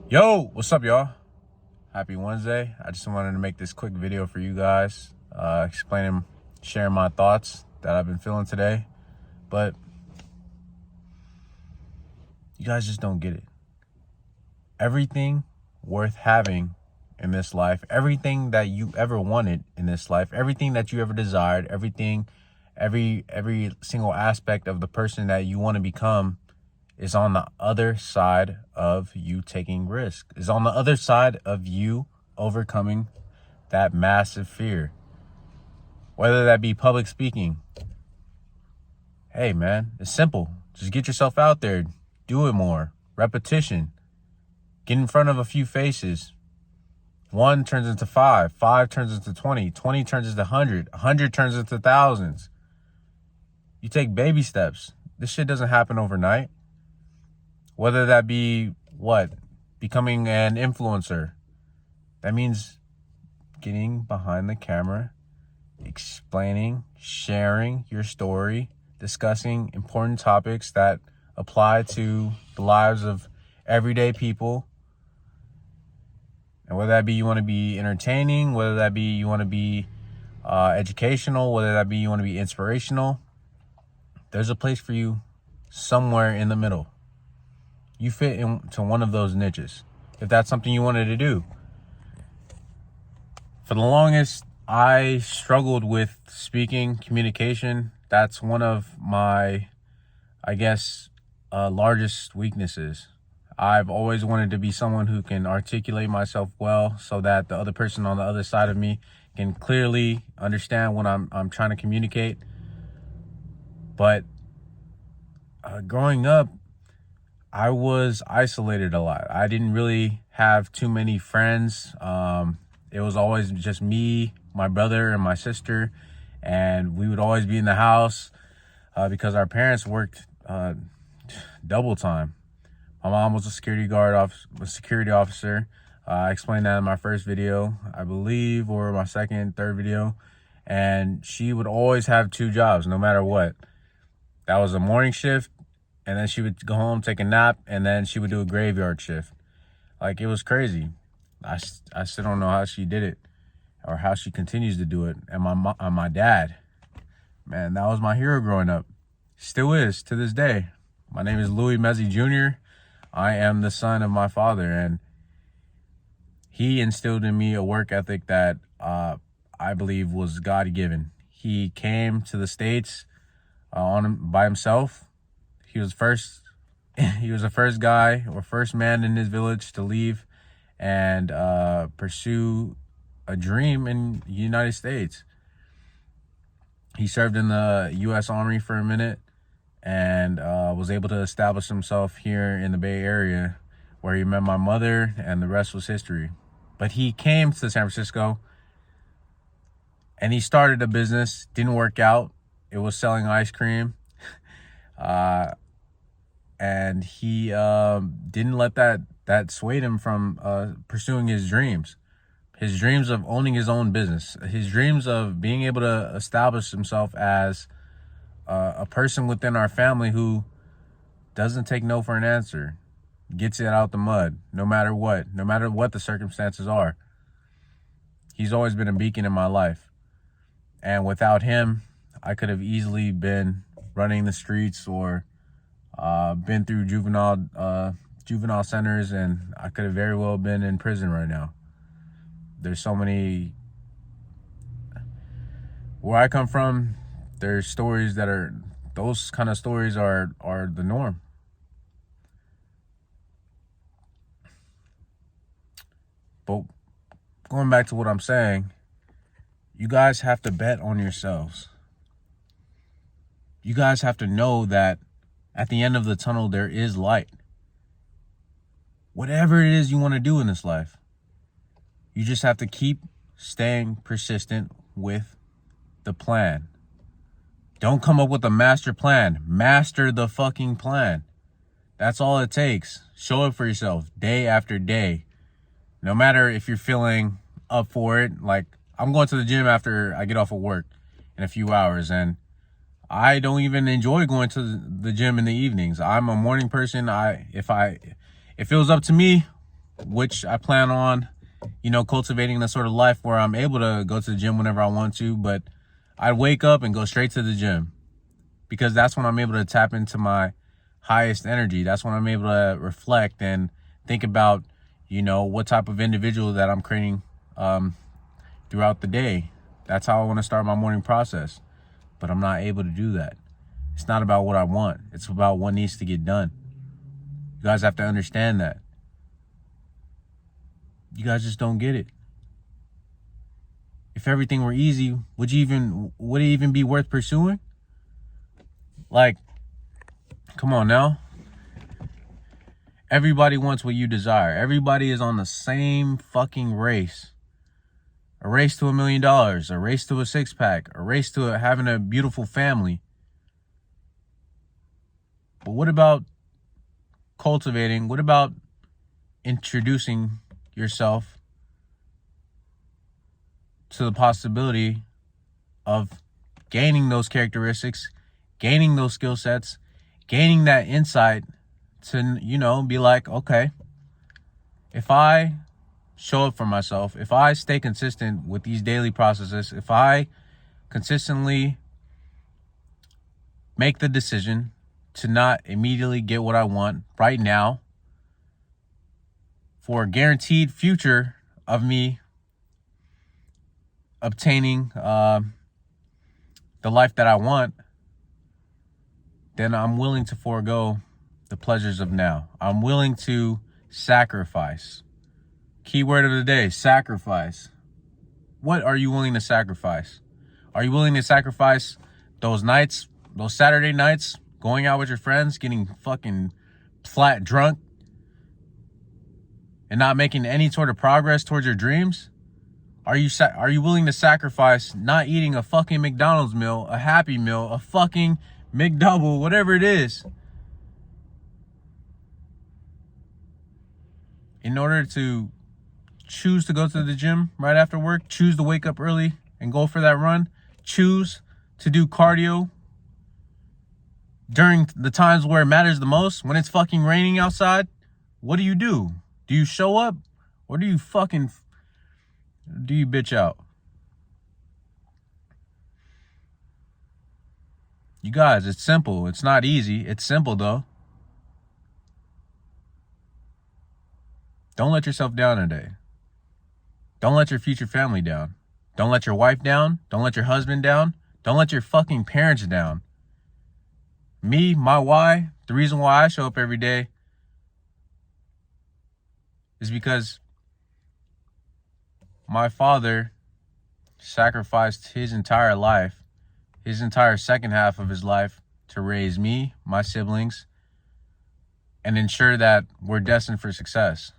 Yo, what's up, y'all? Happy Wednesday. I just wanted to make this quick video for you guys, sharing my thoughts that I've been feeling today. But you guys just don't get it. Everything worth having in this life, everything that you ever wanted in this life, everything that you ever desired, every single aspect of the person that you want to become is on the other side of you taking risk, is on the other side of you overcoming that massive fear. Whether that be public speaking. Hey man, it's simple. Just get yourself out there. Do it more. Repetition. Get in front of a few faces. 1 turns into 5. 5 turns into 20. 20 turns into 100. 100 turns into thousands. You take baby steps. This shit doesn't happen overnight. Whether that be becoming an influencer. That means getting behind the camera, explaining, sharing your story, discussing important topics that apply to the lives of everyday people. And whether that be you want to be entertaining, whether that be you want to be educational, whether that be you want to be inspirational, there's a place for you somewhere in the middle. You fit into one of those niches, if that's something you wanted to do. For the longest, I struggled with speaking, communication. That's one of my, largest weaknesses. I've always wanted to be someone who can articulate myself well so that the other person on the other side of me can clearly understand what I'm trying to communicate. But growing up, I was isolated a lot. I didn't really have too many friends. It was always just me, my brother, and my sister. And we would always be in the house because our parents worked double time. My mom was a security officer. I explained that in my first video, I believe, or my second, third video. And she would always have 2 jobs, no matter what. That was a morning shift. And then she would go home, take a nap, and then she would do a graveyard shift. Like, it was crazy. I still don't know how she did it or how she continues to do it. And my dad, man, that was my hero growing up. Still is to this day. My name is Louis Mezzi Jr. I am the son of my father, and he instilled in me a work ethic that I believe was God-given. He came to the States by himself. He was the first guy or first man in his village to leave and pursue a dream in the United States. He served in the U.S. Army for a minute and was able to establish himself here in the Bay Area, where he met my mother, and the rest was history. But he came to San Francisco and he started a business. Didn't work out. It was selling ice cream. And he didn't let that sway him from pursuing his dreams of owning his own business, his dreams of being able to establish himself as a person within our family who doesn't take no for an answer, gets it out the mud, no matter what the circumstances are. He's always been a beacon in my life. And without him, I could have easily been running the streets or been through juvenile centers, and I could have very well been in prison right now. There's so many. Where I come from, there's stories those kind of stories are the norm. But going back to what I'm saying, you guys have to bet on yourselves. You guys have to know that at the end of the tunnel, there is light. Whatever it is you want to do in this life, you just have to keep staying persistent with the plan. Don't come up with a master plan. Master the fucking plan. That's all it takes. Show it for yourself day after day. No matter if you're feeling up for it. Like, I'm going to the gym after I get off of work in a few hours, and I don't even enjoy going to the gym in the evenings. I'm a morning person. If it was up to me, which I plan on, cultivating the sort of life where I'm able to go to the gym whenever I want to, but I wake up and go straight to the gym because that's when I'm able to tap into my highest energy. That's when I'm able to reflect and think about, what type of individual that I'm creating throughout the day. That's how I want to start my morning process. But I'm not able to do that. It's not about what I want. It's about what needs to get done. You guys have to understand that. You guys just don't get it. If everything were easy, would it even be worth pursuing? Like, come on now. Everybody wants what you desire. Everybody is on the same fucking race. A race to $1 million, a race to a six-pack, a race to having a beautiful family. But what about cultivating? What about introducing yourself to the possibility of gaining those characteristics, gaining those skill sets, gaining that insight to, be like, okay, if I show up for myself, if I stay consistent with these daily processes, if I consistently make the decision to not immediately get what I want right now for a guaranteed future of me obtaining the life that I want, then I'm willing to forego the pleasures of now. I'm willing to sacrifice. Keyword of the day, sacrifice. What are you willing to sacrifice? Are you willing to sacrifice those nights, those Saturday nights, going out with your friends, getting fucking flat drunk, and not making any sort of progress towards your dreams? Are you willing to sacrifice not eating a fucking McDonald's meal, a Happy Meal, a fucking McDouble, whatever it is, in order to choose to go to the gym right after work, choose to wake up early and go for that run, choose to do cardio during the times where it matters the most, when it's fucking raining outside? What do? Do you show up, or do you bitch out? You guys, it's simple. It's not easy. It's simple though. Don't let yourself down today. Don't let your future family down. Don't let your wife down. Don't let your husband down. Don't let your fucking parents down. Me, my why, the reason why I show up every day is because my father sacrificed his entire life, his entire second half of his life, to raise me, my siblings, and ensure that we're destined for success.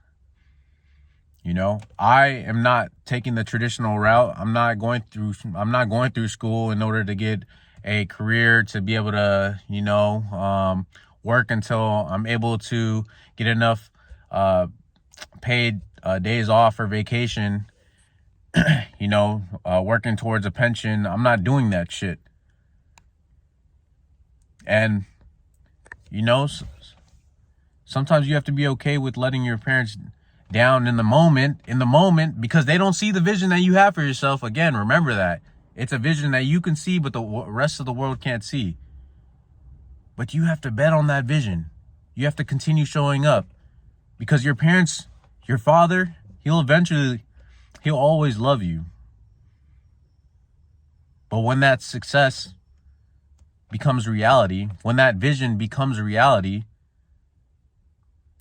I am not taking the traditional route. I'm not going through school in order to get a career, to be able to, work until I'm able to get enough paid days off for vacation, working towards a pension. I'm not doing that shit. And, sometimes you have to be okay with letting your parents down in the moment, because they don't see the vision that you have for yourself. Again, remember that. It's a vision that you can see, but the rest of the world can't see. But you have to bet on that vision. You have to continue showing up, because your parents, your father, he'll always love you. But when that success becomes reality, when that vision becomes reality,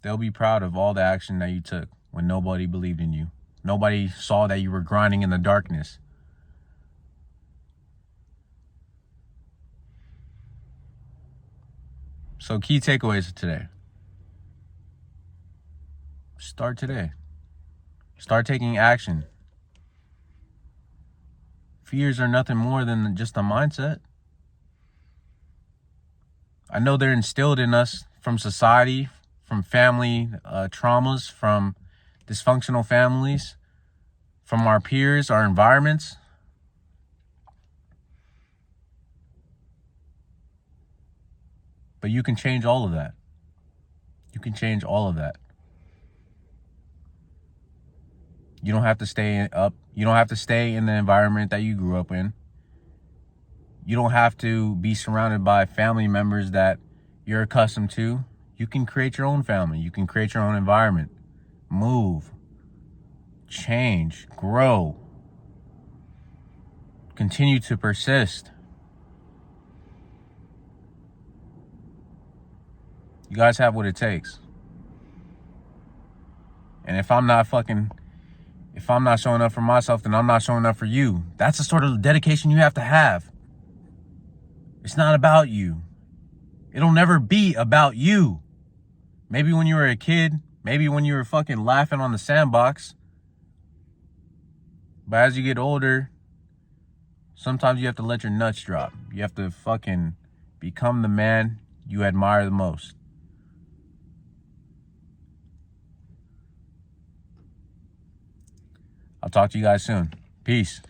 they'll be proud of all the action that you took when nobody believed in you. Nobody saw that you were grinding in the darkness. So key takeaways today. Start today. Start taking action. Fears are nothing more than just a mindset. I know they're instilled in us from society, from family traumas, from dysfunctional families, from our peers, our environments. But you can change all of that. You can change all of that. You don't have to stay up. You don't have to stay in the environment that you grew up in. You don't have to be surrounded by family members that you're accustomed to. You can create your own family. You can create your own environment. Move, change, grow, continue to persist. You guys have what it takes. And if I'm not showing up for myself, then I'm not showing up for you. That's the sort of dedication you have to have. It's not about you. It'll never be about you. Maybe when you were a kid, maybe when you were fucking laughing on the sandbox. But as you get older, sometimes you have to let your nuts drop. You have to fucking become the man you admire the most. I'll talk to you guys soon. Peace.